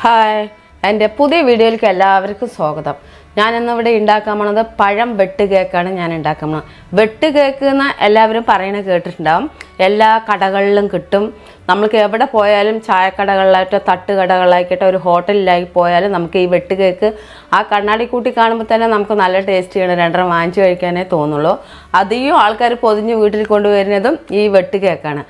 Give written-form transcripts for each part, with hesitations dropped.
Hi, എൻ്റെ പുതിയ വീഡിയോയിലേക്ക് എല്ലാവർക്കും സ്വാഗതം. ഞാനിന്നിവിടെ ഉണ്ടാക്കാൻ പോണത് പഴം വെട്ട് കേക്കാണ് ഞാൻ ഉണ്ടാക്കാൻ പോണത്. വെട്ട് കേക്ക് എന്ന് എല്ലാവരും പറയണത് കേട്ടിട്ടുണ്ടാവും. എല്ലാ കടകളിലും കിട്ടും. നമ്മൾക്ക് എവിടെ പോയാലും ചായക്കടകളിലായിട്ടോ തട്ടുകടകളിലായിക്കോട്ടെ ഒരു ഹോട്ടലിലായി പോയാലും നമുക്ക് ഈ വെട്ട് കേക്ക് ആ കണ്ണാടി കൂട്ടി കാണുമ്പോൾ തന്നെ നമുക്ക് നല്ല ടേസ്റ്റ് ചെയ്യണം, രണ്ടെണ്ണം വാങ്ങിച്ച് കഴിക്കാനേ തോന്നുള്ളൂ. അധികം ആൾക്കാർ പൊതിഞ്ഞ് വീട്ടിൽ കൊണ്ടുവരുന്നതും ഈ വെട്ട് കേക്കാണ്.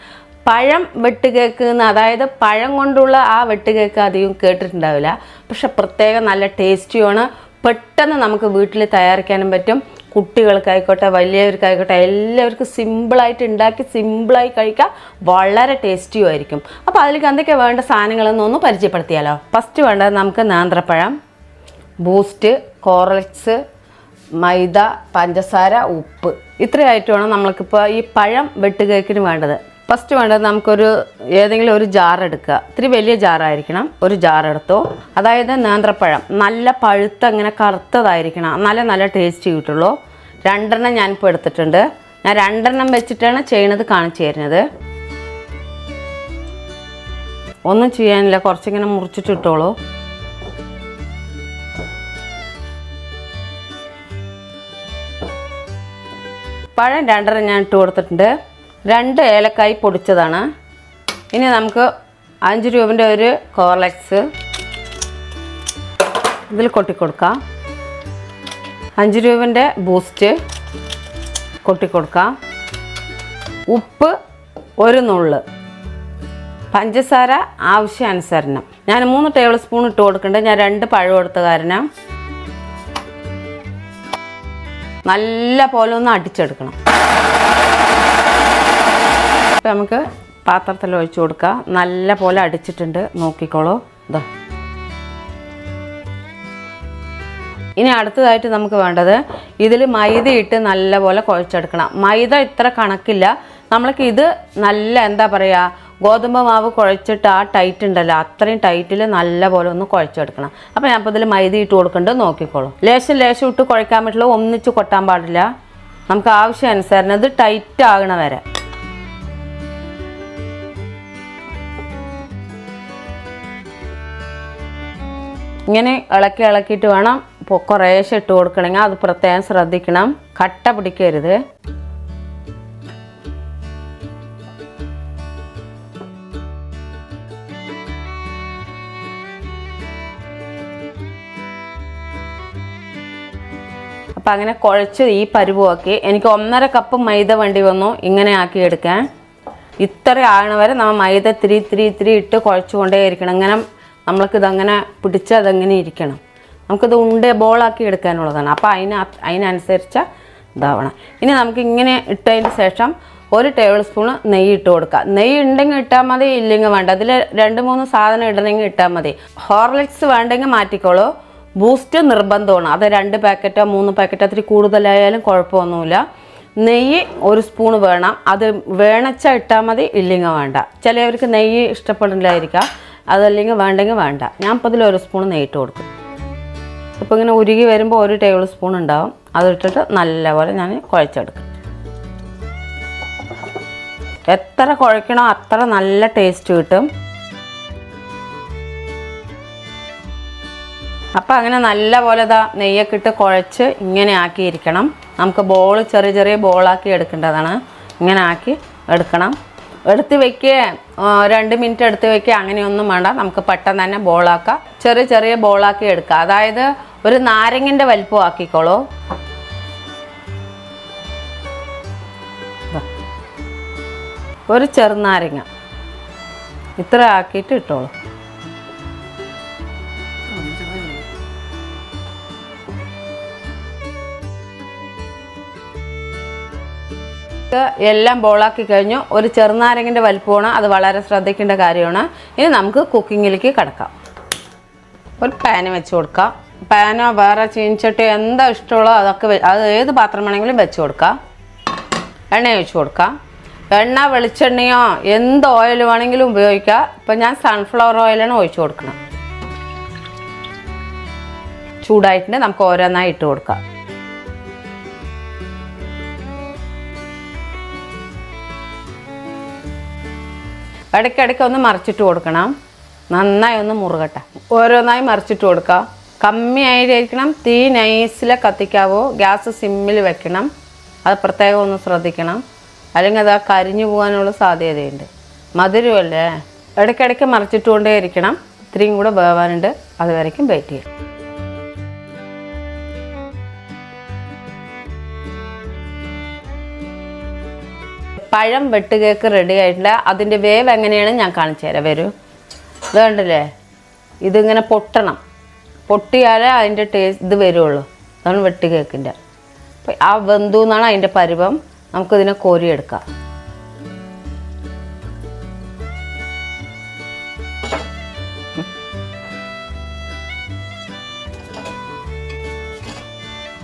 പഴം വെട്ട് കേക്ക് എന്ന്, അതായത് പഴം കൊണ്ടുള്ള ആ വെട്ട് കേക്ക് അധികം കേട്ടിട്ടുണ്ടാവില്ല. പക്ഷെ പ്രത്യേകം നല്ല ടേസ്റ്റിയാണ്. പെട്ടെന്ന് നമുക്ക് വീട്ടിൽ തയ്യാറാക്കാനും പറ്റും. കുട്ടികൾക്കായിക്കോട്ടെ വലിയവർക്കായിക്കോട്ടെ എല്ലാവർക്കും സിമ്പിളായിട്ട് ഉണ്ടാക്കി സിമ്പിളായി കഴിക്കാം. വളരെ ടേസ്റ്റിയും ആയിരിക്കും. അപ്പോൾ അതിലേക്ക് എന്തൊക്കെയാണ് വേണ്ട സാധനങ്ങളെന്നൊന്ന് പരിചയപ്പെടുത്തിയാലോ. ഫസ്റ്റ് വേണ്ടത് നമുക്ക് നേന്ത്രപ്പഴം, ബൂസ്റ്റ്, കോർലിക്സ്, മൈദ, പഞ്ചസാര, ഉപ്പ്. ഇത്രയായിട്ടുമാണ് നമ്മൾക്കിപ്പോൾ ഈ പഴം വെട്ട് കേക്കിന് വേണ്ടത്. ഫസ്റ്റ് വേണ്ടത് നമുക്കൊരു ഏതെങ്കിലും ഒരു ജാർ എടുക്കുക. ഇത്തിരി വലിയ ജാറായിരിക്കണം. ഒരു ജാർ എടുത്തോ. അതായത് നേന്ത്രപ്പഴം നല്ല പഴുത്ത അങ്ങനെ കറുത്തതായിരിക്കണം, നല്ല ടേസ്റ്റ് കിട്ടുള്ളൂ. രണ്ടെണ്ണം ഞാനിപ്പോൾ എടുത്തിട്ടുണ്ട്. ഞാൻ രണ്ടെണ്ണം വെച്ചിട്ടാണ് ചെയ്യണത് കാണിച്ചു തരുന്നത്. ഒന്നും ചെയ്യാനില്ല, കുറച്ചിങ്ങനെ മുറിച്ചിട്ടിട്ടോളൂ. പഴം രണ്ടെണ്ണം ഞാൻ ഇട്ട് കൊടുത്തിട്ടുണ്ട്. 2 ഏലക്കായ് പൊടിച്ചതാണ്. ഇനി നമുക്ക് 5 രൂപൻ്റെ ഒരു കോർലിക്സ് ഇതിൽ കൊട്ടിക്കൊടുക്കാം. 5 രൂപൻ്റെ ബൂസ്റ്റ് കൊട്ടിക്കൊടുക്കാം. ഉപ്പ് 1 നുള്ള്, പഞ്ചസാര ആവശ്യാനുസരണം. ഞാൻ 3 ടേബിൾ സ്പൂൺ ഇട്ട് കൊടുക്കുന്നുണ്ട്. ഞാൻ 2 പഴം എടുത്ത കാരണം നല്ല പോലെ ഒന്ന് അടിച്ചെടുക്കണം. ഇപ്പം നമുക്ക് പാത്രത്തിൽ ഒഴിച്ചു കൊടുക്കുക. നല്ല പോലെ അടിച്ചിട്ടുണ്ട്, നോക്കിക്കോളൂ. ഇതാ. ഇനി അടുത്തതായിട്ട് നമുക്ക് വേണ്ടത് ഇതിൽ മൈദ ഇട്ട് നല്ല പോലെ കുഴച്ചെടുക്കണം. മൈദ ഇത്ര കണക്കില്ല. നമ്മൾക്ക് ഇത് നല്ല എന്താ പറയുക, ഗോതമ്പ് മാവ് കുഴച്ചിട്ട് ആ ടൈറ്റ് ഉണ്ടല്ലോ അത്രയും ടൈറ്റിൽ നല്ല പോലെ ഒന്ന് കുഴച്ചെടുക്കണം. അപ്പോൾ ഞാൻ ഇപ്പോൾ ഇതിൽ മൈദ ഇട്ട് കൊടുക്കേണ്ടത് നോക്കിക്കോളൂ. ലേശം ഇട്ട് കുഴക്കാൻ പറ്റുള്ളൂ, ഒന്നിച്ച് കൊട്ടാൻ പാടില്ല. നമുക്ക് ആവശ്യാനുസരണം ഇത് ടൈറ്റ് ആകണ വരെ. ഇങ്ങനെ ഇളക്കിയിട്ട് വേണം കുറേശ്ശെ ഇട്ട് കൊടുക്കണമെങ്കിൽ അത് പ്രത്യേകം ശ്രദ്ധിക്കണം. കട്ട പിടിക്കരുത്. അപ്പം അങ്ങനെ കുഴച്ച് ഈ പരുവമാക്കി. എനിക്ക് 1.5 കപ്പ് മൈദ വേണ്ടി വന്നു ഇങ്ങനെ ആക്കി എടുക്കാൻ. ഇത്ര ആകണ വരെ നമ്മൾ മൈദ ഇത്തിരി ഇട്ട് കുഴച്ചുകൊണ്ടേയിരിക്കണം. ഇങ്ങനെ നമ്മൾക്കിതങ്ങനെ പിടിച്ച് അതങ്ങനെ ഇരിക്കണം. നമുക്കിത് ബോളാക്കി എടുക്കാനുള്ളതാണ്. അപ്പോൾ അതിനനുസരിച്ച് ഇതാവണം. ഇനി നമുക്ക് ഇങ്ങനെ ഇട്ടതിന് ശേഷം 1 ടേബിൾ സ്പൂൺ നെയ്യ് ഇട്ട് കൊടുക്കുക. നെയ്യ് ഉണ്ടെങ്കിൽ ഇട്ടാൽ മതി, ഇല്ലെങ്കിൽ വേണ്ട. അതിൽ 2-3 സാധനം ഇടണമെങ്കിൽ ഇട്ടാൽ മതി. ഹോർലിക്സ് വേണ്ടെങ്കിൽ മാറ്റിക്കോളൂ. ബൂസ്റ്റ് നിർബന്ധമാണ്. അത് 2 പാക്കറ്റോ 3 പാക്കറ്റോ അത്തിരി കൂടുതലായാലും കുഴപ്പമൊന്നുമില്ല. നെയ്യ് 1 സ്പൂൺ വേണം. അത് വേണച്ചാൽ ഇട്ടാൽ മതി, ഇല്ലെങ്കിൽ വേണ്ട. ചിലവർക്ക് നെയ്യ് ഇഷ്ടപ്പെടില്ലായിരിക്കാം. അതല്ലെങ്കിൽ വേണ്ടെങ്കിൽ വേണ്ട. ഞാൻ ഇപ്പോൾ ഇതിൽ 1 സ്പൂൺ നെയ്യിട്ട് കൊടുക്കും. ഇപ്പോൾ ഇങ്ങനെ ഉരുകി വരുമ്പോൾ 1 ടേബിൾ സ്പൂൺ ഉണ്ടാവും. അതിട്ടിട്ട് നല്ലപോലെ ഞാൻ കുഴച്ചെടുക്കും. എത്ര കുഴക്കണോ അത്ര നല്ല ടേസ്റ്റ് കിട്ടും. അപ്പോൾ അങ്ങനെ നല്ല പോലെ നെയ്യൊക്കെ ഇട്ട് കുഴച്ച് ഇങ്ങനെ ആക്കിയിരിക്കണം. നമുക്ക് ചെറിയ ബോളാക്കി എടുക്കേണ്ടതാണ്. ഇങ്ങനെ ആക്കി എടുക്കണം. എടുത്ത് വയ്ക്കുക, 2 മിനിറ്റ് എടുത്ത് വയ്ക്കുക, അങ്ങനെയൊന്നും വേണ്ട. നമുക്ക് പെട്ടെന്ന് തന്നെ ബോളാക്കാം. ചെറിയ ബോളാക്കി എടുക്കുക. അതായത് ഒരു നാരങ്ങൻ്റെ വലിപ്പം ആക്കിക്കോളൂ. ഒരു ചെറുനാരങ്ങ ഇത്ര ആക്കിയിട്ട് ഇട്ടോളൂ. എല്ലാം ബോളാക്കി കഴിഞ്ഞു. ഒരു ചെറുനാരങ്ങൻ്റെ വലിപ്പമാണ്. അത് വളരെ ശ്രദ്ധിക്കേണ്ട കാര്യമാണ്. ഇനി നമുക്ക് കുക്കിങ്ങിലേക്ക് കിടക്കാം. ഒരു പാന് വെച്ച് കൊടുക്കാം. പാനോ വേറെ ചീനിച്ചട്ടി എന്താ ഇഷ്ടമുള്ളോ അത് ഏത് പാത്രം വേണമെങ്കിലും വെച്ച് കൊടുക്കാം. എണ്ണ ഒഴിച്ച് കൊടുക്കാം. എണ്ണ വെളിച്ചെണ്ണയോ എന്ത് ഓയിൽ വേണമെങ്കിലും ഉപയോഗിക്കാം. ഇപ്പം ഞാൻ സൺഫ്ലവർ ഓയിലാണ് ഒഴിച്ച് കൊടുക്കണം. ചൂടായിട്ടുണ്ട്. നമുക്ക് ഓരോന്നായി ഇട്ട് കൊടുക്കാം. ഇടയ്ക്കിടയ്ക്ക് ഒന്ന് മറിച്ചിട്ട് കൊടുക്കണം. നന്നായി ഒന്ന് മുറുകട്ടെ. ഓരോന്നായി മറിച്ചിട്ട് കൊടുക്കുക. കമ്മിയായിരിക്കണം. തീ നൈസിൽ കത്തിക്കാവോ. ഗ്യാസ് സിമ്മിൽ വെക്കണം. അത് പ്രത്യേകം ഒന്ന് ശ്രദ്ധിക്കണം. അല്ലെങ്കിൽ അത് കരിഞ്ഞു പോകാനുള്ള സാധ്യതയുണ്ട്. മധുരമല്ലേ, ഇടയ്ക്കിടയ്ക്ക് മറിച്ചിട്ട് കൊണ്ടേ ഇരിക്കണം. ഇത്രയും കൂടെ വേവാനുണ്ട്, അതുവരയ്ക്കും വെയിറ്റ് ചെയ്യാം. പഴം വെട്ട് കേക്ക് റെഡി ആയിട്ടില്ല. അതിൻ്റെ വേവ് എങ്ങനെയാണ് ഞാൻ കാണിച്ചു തരാം. വരൂ, ഇത് കണ്ടില്ലേ, ഇതിങ്ങനെ പൊട്ടണം. പൊട്ടിയാലേ അതിൻ്റെ ഇത് വരുള്ളൂ. അതാണ് വെട്ട് കേക്കിൻ്റെ. അപ്പം ആ വെന്തു എന്നാണ് അതിൻ്റെ പരുവം. നമുക്കിതിനെ കോരിയെടുക്കാം.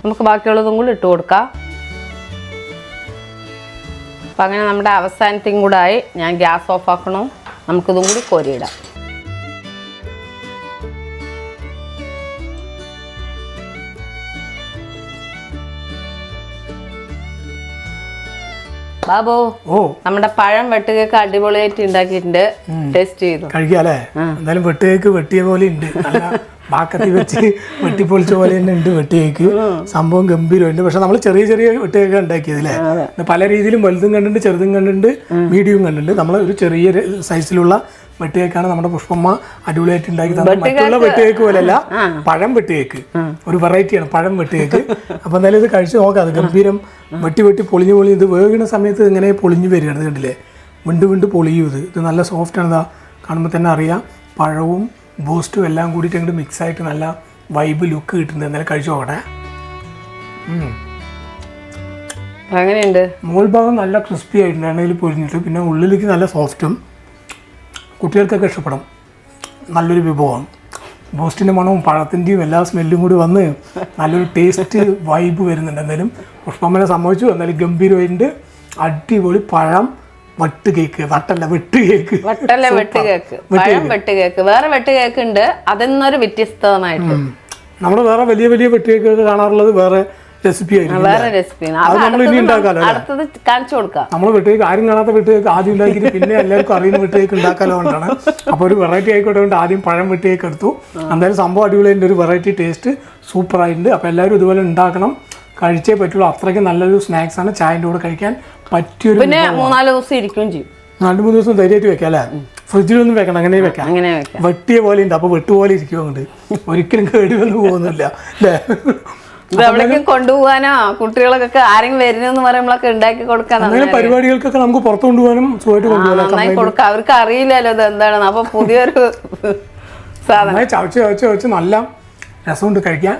നമുക്ക് ബാക്കിയുള്ളതും കൂടി ഇട്ട് കൊടുക്കാം. അപ്പം അങ്ങനെ നമ്മുടെ അവസാനത്തെയും കൂടെ ആയി. ഞാൻ ഗ്യാസ് ഓഫ് ആക്കണോ. നമുക്കിതും കൂടി കോരിയിടാം. ബാബു, നമ്മുടെ പഴം വെട്ടുകേക്ക് അടിപൊളിയായിട്ട് ഉണ്ടാക്കിയിട്ടുണ്ട്. ടേസ്റ്റ് ചെയ്തു കഴിക്കാല്ലേ? എന്തായാലും വെട്ടുകേക്ക് വെട്ടിയ പോലെ ഉണ്ട്. ബാക്കത്തി വെച്ച് വെട്ടിപ്പൊളിച്ച പോലെ തന്നെ ഉണ്ട് വെട്ടുകേക്ക്. സംഭവം ഗംഭീരമുണ്ട്. പക്ഷെ നമ്മൾ ചെറിയ ചെറിയ വെട്ടുകേക്ക് ഉണ്ടാക്കിയതല്ലേ. പല രീതിയിലും വലുതും കണ്ടിട്ടുണ്ട്, ചെറുതും കണ്ടിട്ടുണ്ട്, മീഡിയവും കണ്ടിട്ടുണ്ട്. നമ്മൾ ഒരു ചെറിയ സൈസിലുള്ള വെട്ടുകേക്കാണ് നമ്മുടെ പുഷ്പമ്മ അടിപൊളിയായിട്ട് ഉണ്ടാക്കി തന്നത്. മറ്റുള്ള വെട്ടുകേക്ക് പോലെയല്ല, പഴം വെട്ടുകേക്ക് ഒരു വെറൈറ്റിയാണ് പഴം വെട്ടുകേക്ക്. അപ്പൊ എന്തായാലും ഇത് കഴിച്ച് നോക്കാം. അത് ഗംഭീരം. വെട്ടി വെട്ടി പൊളിഞ്ഞ് ഇത് വേകുന്ന സമയത്ത് ഇങ്ങനെ പൊളിഞ്ഞ് വരികയാണ്. ഇത് കണ്ടില്ലേ, വിണ്ട് പൊളിയും. ഇത് നല്ല സോഫ്റ്റ് ആണ്. ഇതാ കാണുമ്പോൾ തന്നെ അറിയാം. പഴവും ബൂസ്റ്റും എല്ലാം കൂടിയിട്ട് അങ്ങോട്ട് മിക്സ് ആയിട്ട് നല്ല വൈബ് ലുക്ക് കിട്ടുന്നത്. എന്തായാലും കഴിച്ചു നോക്കട്ടെ. അങ്ങനെയുണ്ട്. മുകൾ ഭാഗം നല്ല ക്രിസ്പി ആയിട്ടുണ്ട്, എണ്ണയിൽ പൊരിഞ്ഞിട്ട്. പിന്നെ ഉള്ളിലേക്ക് നല്ല സോഫ്റ്റും. കുട്ടികൾക്കൊക്കെ ഇഷ്ടപ്പെടും. നല്ലൊരു വിഭവമാണ്. ബൂസ്റ്റിൻ്റെ മണവും പഴത്തിൻ്റെയും എല്ലാ സ്മെല്ലും കൂടി വന്ന് നല്ലൊരു ടേസ്റ്റ് വൈബ് വരുന്നുണ്ട്. എന്തായാലും പുഷ്പമ്മനെ സംഭവിച്ചു. എന്തായാലും ഗംഭീരമായിട്ടുണ്ട്. അടിപൊളി പഴം വെട്ട് കേക്ക്. വെട്ട് കേക്ക്. പഴം വെട്ട് കേക്ക്. വേറെ വെട്ട് കേക്ക് ഉണ്ട്, അതെന്നൊരു വ്യത്യസ്തമായിട്ട്. നമ്മൾ വേറെ വലിയ വലിയ വെട്ട് കേക്ക് കാണാറുള്ളത് വേറെ റെസിപ്പി ആയിരിക്കും. അത് നമ്മൾ ഇനി ഉണ്ടാക്കാലോ. നമ്മൾ വെട്ടുകേക്ക് ആരും കാണാത്ത വെട്ടുകേക്ക് ആദ്യം ഉണ്ടാക്കിയിട്ട് പിന്നെ എല്ലാവർക്കും അറിയുന്ന വെട്ടുകേക്ക് ഉണ്ടാക്കാലോ കൊണ്ടാണ്. അപ്പോൾ ഒരു വെറൈറ്റി ആയിക്കോട്ടെ കൊണ്ട് ആദ്യം പഴം വെട്ടുകേക്ക് എടുത്തു. എന്തായാലും സംഭവം അടിപൊളിയുണ്ട്. ഒരു വെറൈറ്റി ടേസ്റ്റ് സൂപ്പറായിട്ടുണ്ട്. അപ്പോൾ എല്ലാവരും ഇതുപോലെ ഉണ്ടാക്കണം, കഴിച്ചേ പറ്റുള്ളൂ. അത്രയ്ക്ക് നല്ലൊരു സ്നാക്സ് ആണ്. ചായൻ്റെ കൂടെ കഴിക്കാൻ പറ്റിയൊരു. പിന്നെ 3-4 ദിവസം ഇരിക്കുകയും ചെയ്യും. 2-3 ദിവസം ധൈര്യമായിട്ട് വെക്കാം അല്ലേ? ഫ്രിഡ്ജിലൊന്നും വെക്കണം, അങ്ങനെ വെക്കാം. വെട്ടിയ പോലെ ഉണ്ട്. അപ്പോൾ വെട്ടുപോലെ ഇരിക്കും. കൊണ്ട് ഒരിക്കലും കേടുവൊന്നും പോകുന്നില്ല അല്ലേ? ഇത് എവിടേക്കും കൊണ്ടുപോകാനോ കുട്ടികൾക്കൊക്കെ ആരെങ്കിലും വരുന്നെന്ന് പറയുമ്പോഴൊക്കെ ഉണ്ടാക്കി കൊടുക്കാൻ പരിപാടികൾക്കൊക്കെ നമുക്ക് പുറത്ത് കൊണ്ടുപോകാനും സുഖമായിട്ട് കൊടുക്കാം. അവർക്ക് അറിയില്ലല്ലോ ഇത് എന്താണെന്ന്. അപ്പൊ പുതിയൊരു സാധനം ചവച്ച് നല്ല രസമുണ്ട് കഴിക്കാൻ.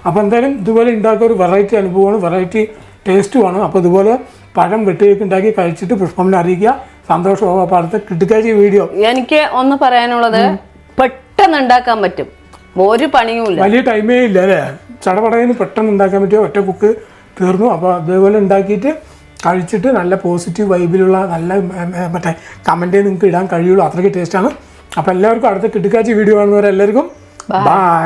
അപ്പോൾ എന്തായാലും ഇതുപോലെ ഉണ്ടാക്കിയ ഒരു വെറൈറ്റി അനുഭവമാണ്, വെറൈറ്റി ടേസ്റ്റുമാണ്. അപ്പോൾ ഇതുപോലെ പഴം വെട്ടുകേക്ക് ഉണ്ടാക്കി കഴിച്ചിട്ട് പുഷ്പമ്മനെ അറിയിക്കുക. സന്തോഷമാവും. അപ്പോൾ അടുത്ത കിട്ടുകാഴ്ച വീഡിയോ. എനിക്ക് ഒന്ന് പറയാനുള്ളത്, പെട്ടെന്ന് ഉണ്ടാക്കാൻ പറ്റും, ഒരു പണിയുമില്ല, വലിയ ടൈമേ ഇല്ല അല്ലേ? ചടപടയെന്ന് പെട്ടെന്ന് ഉണ്ടാക്കാൻ പറ്റുമോ? ഒറ്റ കുക്ക് തീർന്നു. അപ്പോൾ അതേപോലെ ഉണ്ടാക്കിയിട്ട് കഴിച്ചിട്ട് നല്ല പോസിറ്റീവ് വൈബിലുള്ള നല്ല മറ്റേ കമൻറ്റേ നിങ്ങൾക്ക് ഇടാൻ കഴിയുള്ളൂ. അത്രയ്ക്ക് ടേസ്റ്റാണ്. അപ്പോൾ എല്ലാവർക്കും അടുത്ത കിട്ടുകാഴ്ച വീഡിയോ കാണുന്നവരെല്ലാവർക്കും ബൈ.